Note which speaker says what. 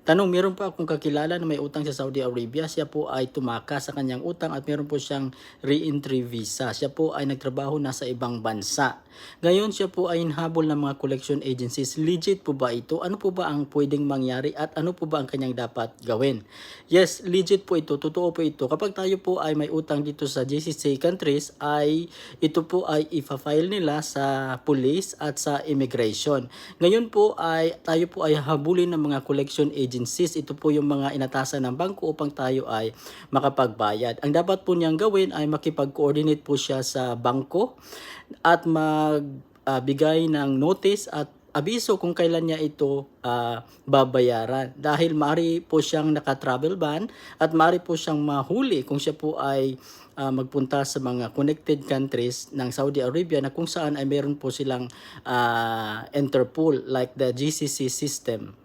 Speaker 1: Tanong, meron po akong kakilala na may utang sa Saudi Arabia. Siya po ay tumakas sa kanyang utang at meron po siyang re-entry visa. Siya po ay nagtrabaho na sa ibang bansa. Ngayon siya po ay hinhabol ng mga collection agencies. Legit po ba ito? Ano po ba ang pwedeng mangyari at ano po ba ang kanyang dapat gawin? Yes, legit po ito. Totoo po ito. Kapag tayo po ay may utang dito sa GCC countries, ay ito po ay ifa-file nila sa police at sa immigration. Ngayon po ay tayo po ay habulin ng mga collection agencies. Ito po yung mga inatasan ng bangko upang tayo ay makapagbayad. Ang dapat po niyang gawin ay makipag-coordinate po siya sa bangko at magbigay ng notice at abiso kung kailan niya ito babayaran. Dahil maaari po siyang naka-travel ban at maaari po siyang mahuli kung siya po ay magpunta sa mga connected countries ng Saudi Arabia na kung saan ay meron po silang Interpol like the GCC system.